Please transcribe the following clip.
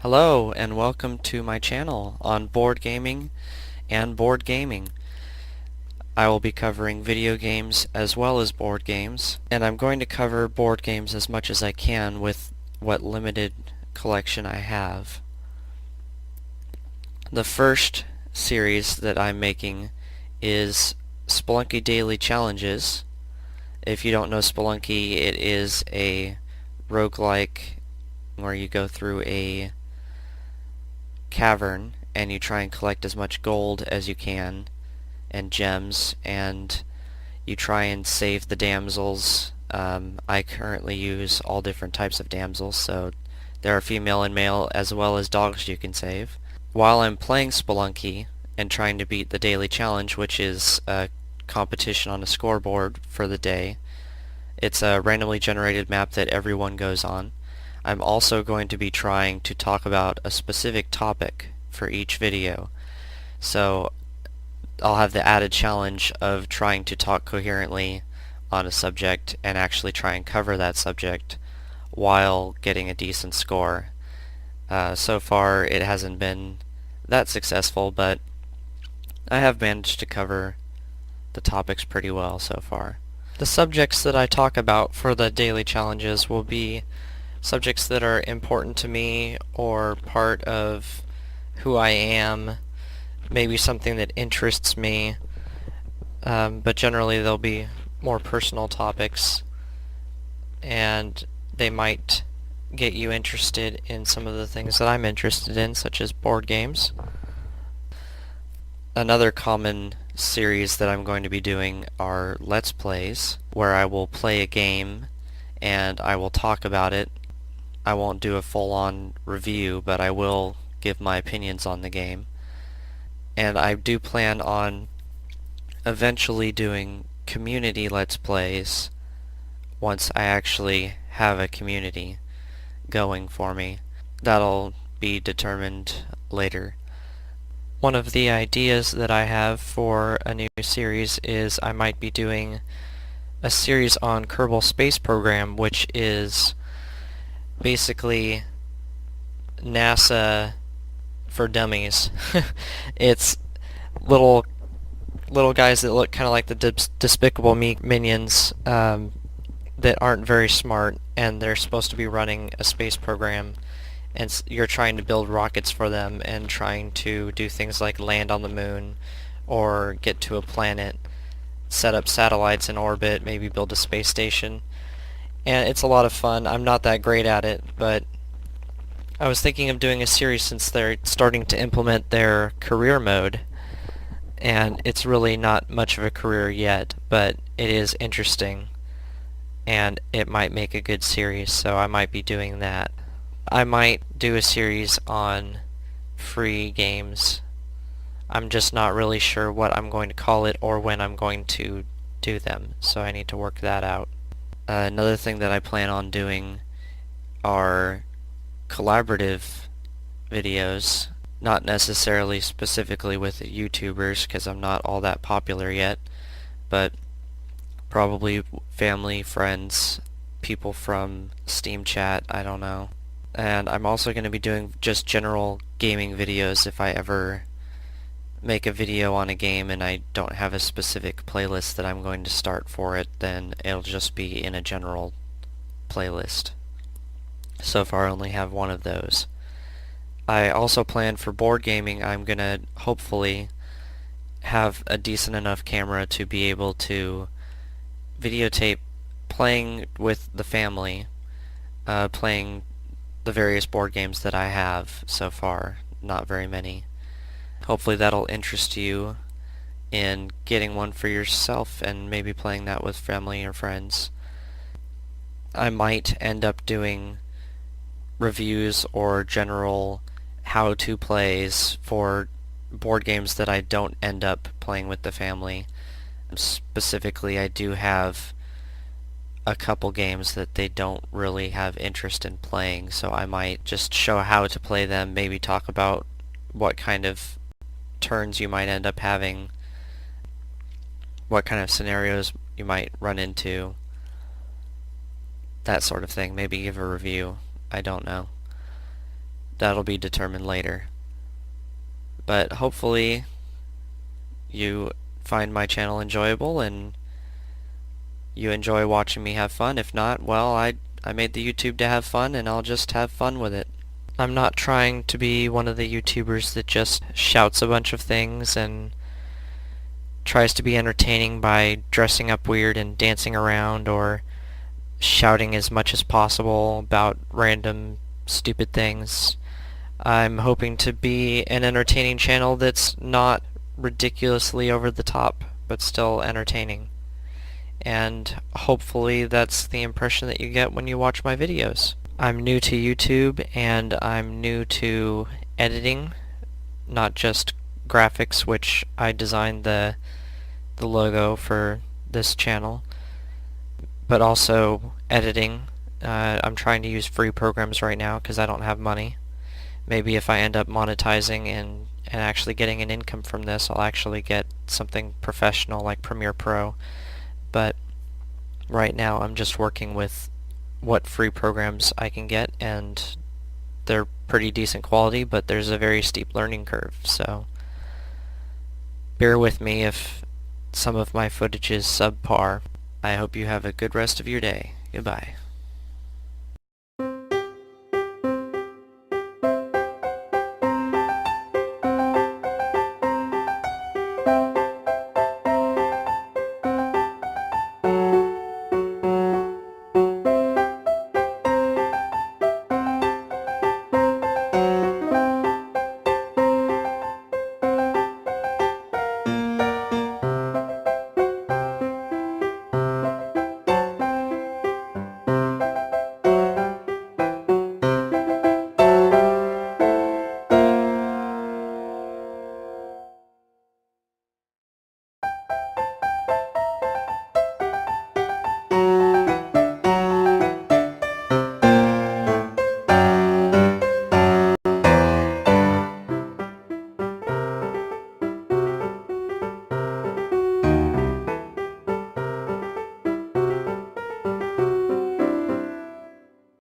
Hello and welcome to my channel on board gaming and board gaming. I will be covering video games as well as board games, and I'm going to cover board games as much as I can with what limited collection I have. The first series that I'm making is Spelunky Daily Challenges. If you don't know Spelunky, it is a roguelike where you go through a cavern and you try and collect as much gold as you can and gems, and you try and save the damsels. I currently use all different types of damsels, so there are female and male as well as dogs you can save. While I'm playing Spelunky and trying to beat the daily challenge, which is a competition on a scoreboard for the day, it's a randomly generated map that everyone goes on. I'm also going to be trying to talk about a specific topic for each video. So I'll have the added challenge of trying to talk coherently on a subject and actually try and cover that subject while getting a decent score. So far it hasn't been that successful, but I have managed to cover the topics pretty well so far. The subjects that I talk about for the daily challenges will be subjects that are important to me or part of who I am, maybe something that interests me, but generally they'll be more personal topics, and they might get you interested in some of the things that I'm interested in, such as board games. Another common series that I'm going to be doing are Let's Plays, where I will play a game and I will talk about it. I won't do a full-on review, but I will give my opinions on the game. And I do plan on eventually doing community Let's Plays once I actually have a community going for me. That'll be determined later. One of the ideas that I have for a new series is I might be doing a series on Kerbal Space Program, which is basically NASA for dummies. It's little guys that look kind of like the Despicable Me minions, that aren't very smart, and they're supposed to be running a space program, and you're trying to build rockets for them and trying to do things like land on the moon or get to a planet, set up satellites in orbit, maybe build a space station. And it's a lot of fun. I'm not that great at it, but I was thinking of doing a series since they're starting to implement their career mode, and it's really not much of a career yet, but it is interesting, and it might make a good series, so I might be doing that. I might do a series on free games. I'm just not really sure what I'm going to call it or when I'm going to do them, so I need to work that out. Another thing that I plan on doing are collaborative videos, not necessarily specifically with YouTubers because I'm not all that popular yet, but probably family, friends, people from Steam chat, I don't know. And I'm also going to be doing just general gaming videos. If I ever make a video on a game and I don't have a specific playlist that I'm going to start for it, then it'll just be in a general playlist. So far I only have one of those. I also plan for board gaming. I'm going to hopefully have a decent enough camera to be able to videotape playing with the family, playing the various board games that I have so far, not very many. Hopefully that'll interest you in getting one for yourself and maybe playing that with family or friends. I might end up doing reviews or general how-to plays for board games that I don't end up playing with the family. Specifically, I do have a couple games that they don't really have interest in playing, so I might just show how to play them, maybe talk about what kind of turns you might end up having, what kind of scenarios you might run into, that sort of thing. Maybe give a review. I don't know. That'll be determined later. But hopefully you find my channel enjoyable and you enjoy watching me have fun. If not, well, I made the YouTube to have fun, and I'll just have fun with it. I'm not trying to be one of the YouTubers that just shouts a bunch of things and tries to be entertaining by dressing up weird and dancing around or shouting as much as possible about random stupid things. I'm hoping to be an entertaining channel that's not ridiculously over the top, but still entertaining. And hopefully that's the impression that you get when you watch my videos. I'm new to YouTube and I'm new to editing, not just graphics, which I designed the logo for this channel, but also editing. I'm trying to use free programs right now because I don't have money. Maybe if I end up monetizing and actually getting an income from this, I'll actually get something professional like Premiere Pro. But right now I'm just working with what free programs I can get, and they're pretty decent quality, but there's a very steep learning curve, so bear with me if some of my footage is subpar. I hope you have a good rest of your day. Goodbye.